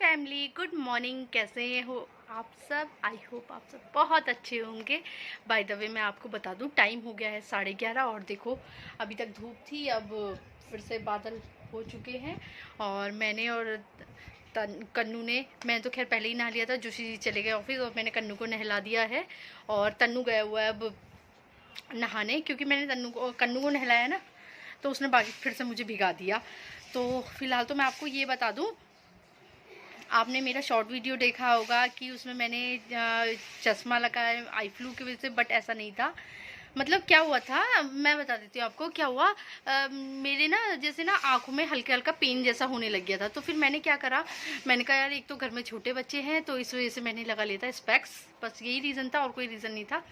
Family, good morning. कैसे हो आप सब? आई होप आप सब बहुत अच्छे होंगे। बाय द वे मैं आपको बता दूं, टाइम हो गया है 11:30 और देखो अभी तक धूप थी, अब फिर से बादल हो चुके हैं। और मैंने और कन्नू ने, मैं तो खैर पहले ही नहा लिया था, जोशी जी चले गए ऑफिस और मैंने कन्नू को नहला दिया है। और तन्नू गया हुआ है अब नहाने, क्योंकि मैंने कन्नू को नहलाया ना, तो उसने बाकी फिर से मुझे भिगा दिया। तो फिलहाल तो मैं आपको ये बता दूं, आपने मेरा शॉर्ट वीडियो देखा होगा कि उसमें मैंने चश्मा लगाया आई फ्लू की वजह से, बट ऐसा नहीं था। मतलब क्या हुआ था मैं बता देती हूँ आपको क्या हुआ। मेरे ना जैसे ना आंखों में हल्का हल्का पेन जैसा होने लग गया था। तो फिर मैंने क्या करा, मैंने कहा यार एक तो घर में छोटे बच्चे हैं, तो इस वजह से मैंने लगा लिया था स्पेक्स। बस यही रीज़न था और कोई रीज़न नहीं था।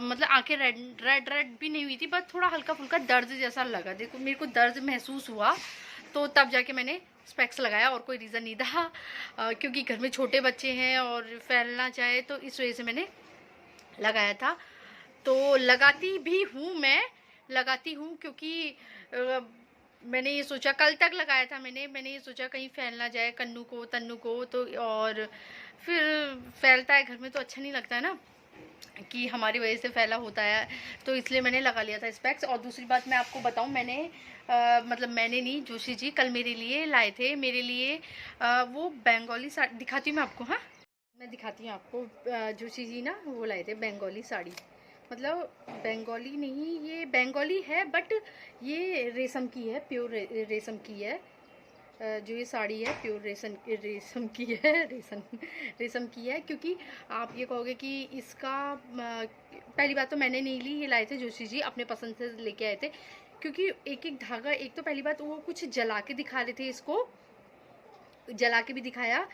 मतलब आंखें रेड रेड रेड भी नहीं हुई थी, बस थोड़ा हल्का फुल्का दर्द जैसा लगा। देखो मेरे को दर्द महसूस हुआ, तो तब जाके मैंने स्पेक्स लगाया, और कोई रीज़न नहीं था। क्योंकि घर में छोटे बच्चे हैं और फैलना चाहे, तो इस वजह से मैंने लगाया था। तो लगाती भी हूँ, मैं लगाती हूँ क्योंकि मैंने ये सोचा, कल तक लगाया था मैंने ये सोचा कहीं फैल ना जाए कन्नू को तन्नू को, तो और फिर फैलता है घर में तो अच्छा नहीं लगता है ना कि हमारी वजह से फैला होता है, तो इसलिए मैंने लगा लिया था स्पेक्स। और दूसरी बात मैं आपको बताऊं, मैंने मतलब मैंने नहीं, जोशी जी कल मेरे लिए लाए थे, मेरे लिए वो बंगाली साड़ी दिखाती हूँ मैं आपको। हाँ, मैं दिखाती हूँ आपको। जोशी जी ना वो लाए थे बंगाली साड़ी, मतलब बंगाली नहीं, ये बंगाली है बट ये रेशम की है, प्योर रेशम की है। जो ये साड़ी है प्योर रेशम की है, रेशम की है। क्योंकि आप ये कहोगे कि इसका पहली बात तो मैंने नहीं ली, ये लाए थे जोशी जी अपने पसंद से लेके आए थे। क्योंकि एक एक धागा, एक तो पहली बात वो कुछ जला के दिखा रहे थे, इसको जला के भी दिखाया।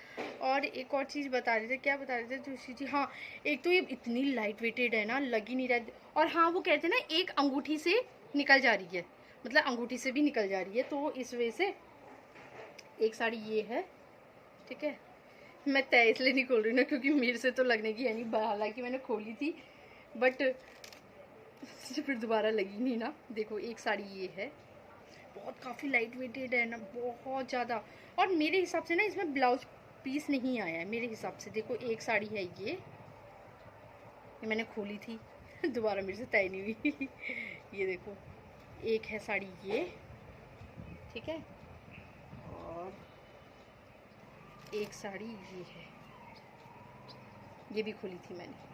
और एक और चीज़ बता रहे थे, क्या बता रहे थे जोशी जी, हाँ एक तो ये इतनी लाइट वेटेड है ना, लग ही नहीं रहा। और हाँ वो कहते हैं ना एक अंगूठी से निकल जा रही है, मतलब अंगूठी से भी निकल जा रही है, तो इस वजह से एक साड़ी ये है, ठीक है। मैं तय इसलिए नहीं खोल रही ना क्योंकि मेरे से तो लगने की है नहीं, हालांकि मैंने खोली थी बट फिर दोबारा लगी नहीं ना। देखो एक साड़ी ये है, बहुत काफ़ी लाइट वेटेड है ना, बहुत ज़्यादा। और मेरे हिसाब से ना इसमें ब्लाउज पीस नहीं आया है मेरे हिसाब से। देखो एक साड़ी है ये मैंने खोली थी दोबारा मेरे से तय नहीं हुई ये देखो एक है साड़ी ये, ठीक है। और एक साड़ी ये है, ये भी खोली थी मैंने।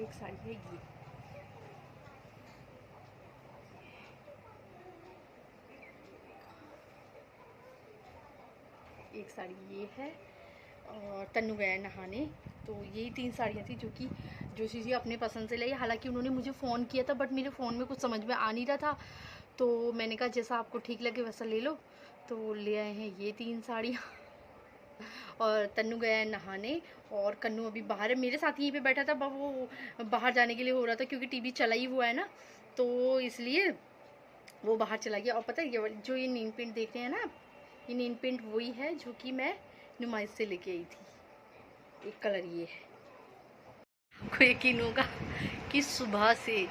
एक साड़ी है ये, एक साड़ी ये है। और तन्नू गया नहाने, तो यही 3 साड़ियाँ थी जो कि जोशी जी अपने पसंद से लाई। हालांकि उन्होंने मुझे फ़ोन किया था बट मेरे फ़ोन में कुछ समझ में आ नहीं रहा था, तो मैंने कहा जैसा आपको ठीक लगे वैसा ले लो, तो ले आए हैं ये 3 साड़ियाँ और तन्नू गया है नहाने, और कन्नू अभी बाहर है, मेरे साथ यहीं पे बैठा था। वो बाहर जाने के लिए हो रहा था क्योंकि टीवी चला ही हुआ है ना, तो इसलिए वो बाहर चला गया। और पता है ये जो ये नेल पेंट देख रहे हैं ना आप, ये नेल पेंट वही है जो कि मैं नुमाइश से लेके आई थी। एक कलर ये है। आपको यकीन होगा कि सुबह से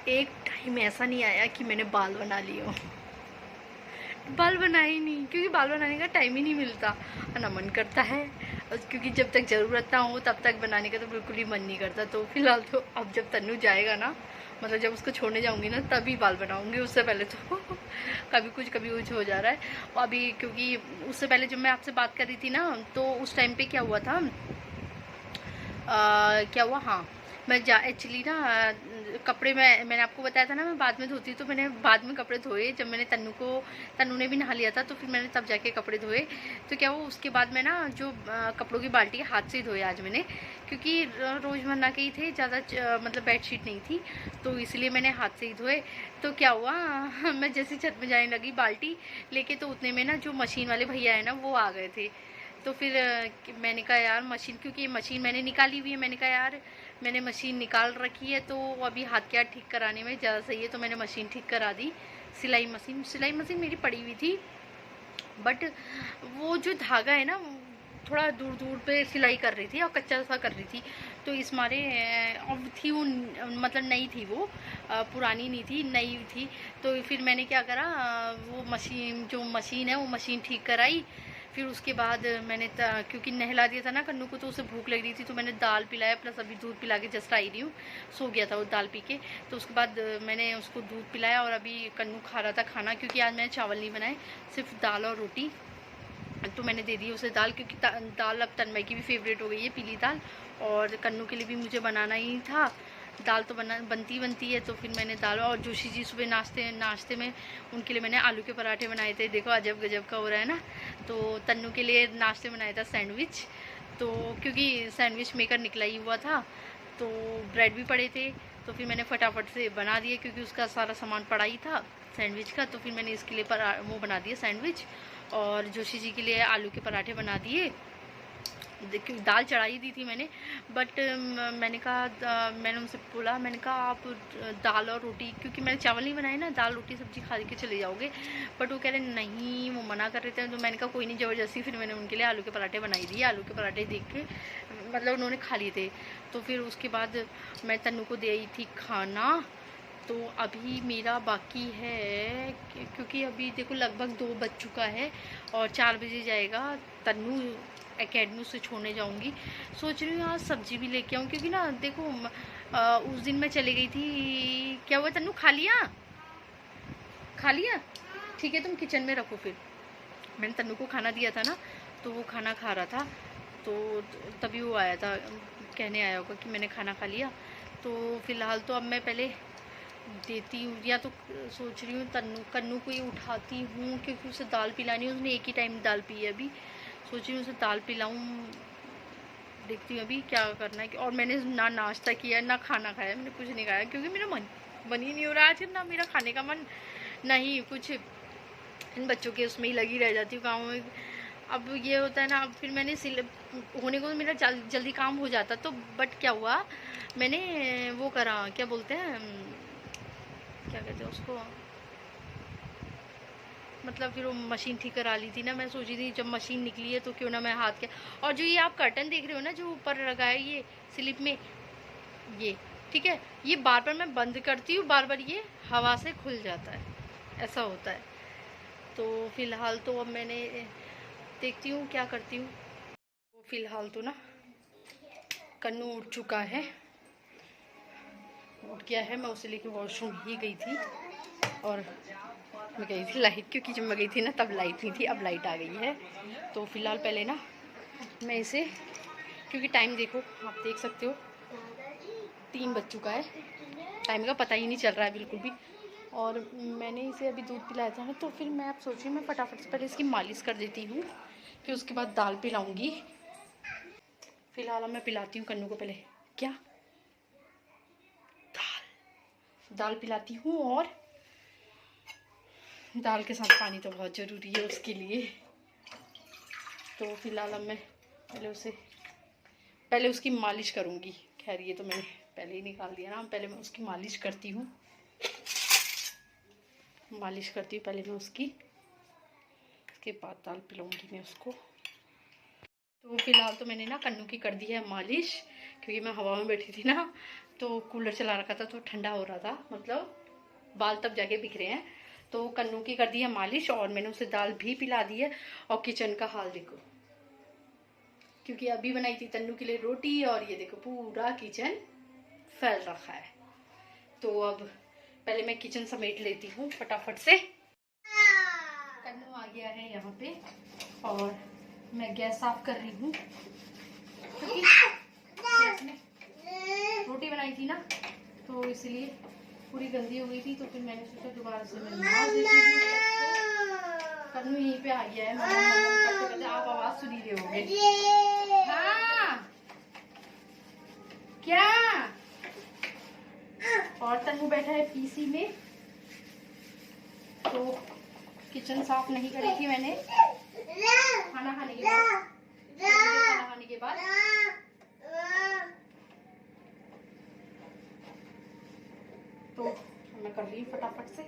एक टाइम ऐसा नहीं आया कि मैंने बाल बना लिए हो। बाल बनाए ही नहीं, क्योंकि बाल बनाने का टाइम ही नहीं मिलता, ना मन करता है। क्योंकि जब तक ज़रूरत ना हो तब तक बनाने का तो बिल्कुल ही मन नहीं करता। तो फिलहाल तो अब जब तन्नू जाएगा ना, मतलब जब उसको छोड़ने जाऊंगी ना तभी बाल बनाऊंगी, उससे पहले तो कभी कुछ हो जा रहा है अभी। क्योंकि उससे पहले जब मैं आपसे बात कर रही थी ना, तो उस टाइम पे क्या हुआ था, क्या हुआ, हाँ मैं एक्चुअली ना कपड़े मैंने आपको बताया था ना मैं बाद में धोती, तो मैंने बाद में कपड़े धोए जब मैंने तन्नू ने भी नहा लिया था, तो फिर मैंने तब जाके कपड़े धोए। तो क्या हुआ उसके बाद मैं ना जो कपड़ों की बाल्टी हाथ से ही धोए आज मैंने, क्योंकि रोज़मर्रा के ही थे ज़्यादा, मतलब बेडशीट नहीं थी, तो इसलिए मैंने हाथ से ही धोए। तो क्या हुआ मैं जैसे छत में जाने लगी बाल्टी लेके, तो उतने में ना जो मशीन वाले भैया है ना वो आ गए थे। तो फिर मैंने कहा यार मशीन, क्योंकि मशीन मैंने निकाली हुई है, मैंने कहा यार मैंने मशीन निकाल रखी है तो अभी हाथ क्या ठीक कराने में ज़्यादा सही है, तो मैंने मशीन ठीक करा दी। सिलाई मशीन मेरी पड़ी हुई थी, बट वो जो धागा है ना थोड़ा दूर दूर पे सिलाई कर रही थी और कच्चा सा कर रही थी, तो इस मारे अब थी वो मतलब नई थी वो, पुरानी नहीं थी, नई थी। तो फिर मैंने क्या करा, वो मशीन जो मशीन है वो मशीन ठीक कराई। फिर उसके बाद मैंने क्योंकि नहला दिया था ना कन्नू को, तो उसे भूख लग रही थी, तो मैंने दाल पिलाया, प्लस अभी दूध पिला के जस्ट आई रही हूँ, सो गया था वो दाल पी के। तो उसके बाद मैंने उसको दूध पिलाया और अभी कन्नू खा रहा था खाना, क्योंकि आज मैंने चावल नहीं बनाए, सिर्फ दाल और रोटी। तो मैंने दे दी उसे दाल, क्योंकि दाल अब तन्मय की भी फेवरेट हो गई है, पीली दाल, और कन्नू के लिए भी मुझे बनाना ही था। दाल तो बनती है, तो फिर मैंने दाल, और जोशी जी सुबह नाश्ते में उनके लिए मैंने आलू के पराठे बनाए थे। देखो अजब गजब का हो रहा है ना। तो तन्नू के लिए नाश्ते में बनाया था सैंडविच, तो क्योंकि सैंडविच मेकर निकला ही हुआ था, तो ब्रेड भी पड़े थे, तो फिर मैंने फटाफट से बना दिए, क्योंकि उसका सारा सामान पड़ा ही था सैंडविच का। तो फिर मैंने इसके लिए वो बना दिया सैंडविच, और जोशी जी के लिए आलू के पराठे बना दिए। देखिए दाल चढ़ाई दी थी मैंने, बट मैंने कहा, मैंने उनसे बोला, मैंने कहा आप दाल और रोटी, क्योंकि मैंने चावल नहीं बनाए ना, दाल रोटी सब्जी खा के चले जाओगे, बट वो कह रहे नहीं, वो मना कर रहे थे। तो मैंने कहा कोई नहीं, ज़बरदस्ती फिर मैंने उनके लिए आलू के पराठे बनाई दिए। आलू के पराठे देख के मतलब उन्होंने खा लिए थे। तो फिर उसके बाद मैं तन्नू को दे आई थी खाना। तो अभी मेरा बाकी है, क्योंकि अभी देखो लगभग 2 बज चुका है और 4 बजे जाएगा तन्नू एकेडमी, से छोड़ने जाऊंगी। सोच रही हूँ आज सब्जी भी लेके आऊँ, क्योंकि ना देखो उस दिन मैं चली गई थी। क्या हुआ तन्नू, खा लिया? खा लिया, ठीक है, तुम किचन में रखो। फिर मैंने तन्नू को खाना दिया था ना, तो वो खाना खा रहा था, तो तभी वो आया था, कहने आया होगा कि मैंने खाना खा लिया। तो फिलहाल तो अब मैं पहले देती हूँ, या तो सोच रही हूँ कन्नू को ही उठाती हूँ, क्योंकि उसे दाल पिलानी है, उसने एक ही टाइम दाल पी है अभी। सोच रही हूँ उसे दाल पिलाऊँ, देखती हूँ अभी क्या करना है। और मैंने ना नाश्ता किया ना खाना खाया, मैंने कुछ नहीं खाया, क्योंकि मेरा मन ही नहीं हो रहा आज, ना मेरा खाने का मन, नहीं कुछ, इन बच्चों के उसमें ही लगी रह जाती हूँ काम में। अब ये होता है ना, अब फिर मैंने होने को मेरा जल्दी काम हो जाता, तो बट क्या हुआ, मैंने वो करा, क्या बोलते हैं, क्या कहते हैं उसको, मतलब फिर वो मशीन ठीक करा ली थी ना। मैं सोची थी जब मशीन निकली है तो क्यों ना मैं हाथ के, और जो ये आप कर्टन देख रहे हो ना जो ऊपर लगा है ये स्लिप में, ये ठीक है, ये बार बार मैं बंद करती हूँ, बार बार ये हवा से खुल जाता है, ऐसा होता है। तो फिलहाल तो अब मैंने देखती हूँ क्या करती हूँ। तो फिलहाल तो ना कन्नू उठ चुका है, उठ गया है, मैं उसे लेके वॉशरूम ही गई थी, और मैं गई थी लाइट, क्योंकि जब मैं गई थी ना तब लाइट नहीं थी, अब लाइट आ गई है। तो फिलहाल पहले ना मैं इसे, क्योंकि टाइम देखो आप देख सकते हो 3 बज चुका है, टाइम का पता ही नहीं चल रहा है बिल्कुल भी। और मैंने इसे अभी दूध पिलाया था ना, तो फिर मैं अब सोच रही हूँ मैं फटाफट से पहले इसकी मालिश कर देती हूँ, फिर उसके बाद दाल पिलाऊँगी। फिलहाल अब मैं पिलाती हूँ कन्नू को पहले, क्या दाल पिलाती हूँ, और दाल के साथ पानी तो बहुत ज़रूरी है उसके लिए। तो फिलहाल अब मैं पहले उसकी मालिश करूँगी। खैर ये तो मैंने पहले ही निकाल दिया ना, पहले मैं उसकी मालिश करती हूँ, पहले मैं उसकी, उसके बाद दाल पिलाऊँगी मैं उसको। तो फिलहाल तो मैंने ना कन्नू की कर दी है मालिश, क्योंकि मैं हवा में बैठी थी ना, तो कूलर चला रखा था तो ठंडा हो रहा था, मतलब बाल तब जाके बिखरे हैं। तो कन्नू की कर दी है मालिश, और मैंने उसे दाल भी पिला दी है। और किचन का हाल देखो, क्योंकि अभी बनाई थी तन्नू के लिए रोटी, और ये देखो पूरा किचन फैल रखा है। तो अब पहले मैं किचन समेट लेती हूँ फटाफट से। कन्नू आ गया है यहाँ पे, और मैं गैस साफ कर रही हूँ, क्योंकि गैस में रोटी बनाई थी ना, तो इसलिए पूरी गंदी हो गई थी। तो फिर मैंने सोचा दोबारा से मैं मार देती हूँ। कन्नू यहीं पे आ गया है, करते करते आप आवाज सुनी रहे होंगे। हाँ क्या, और तन्नू बैठा है पीसी में, तो किचन साफ नहीं करी थी मैंने खाना खाने के बाद, तो मैं कर रही हूँ फटाफट से।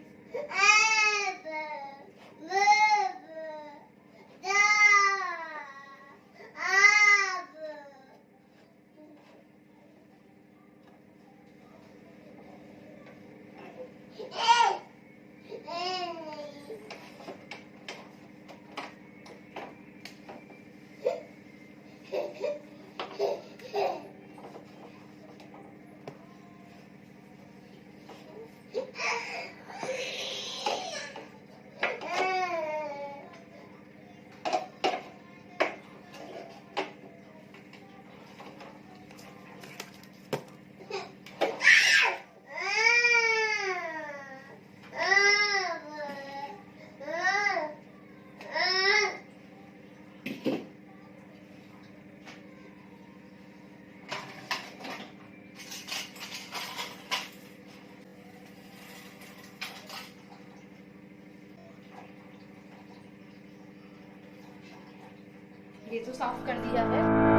ये तो साफ कर दिया है।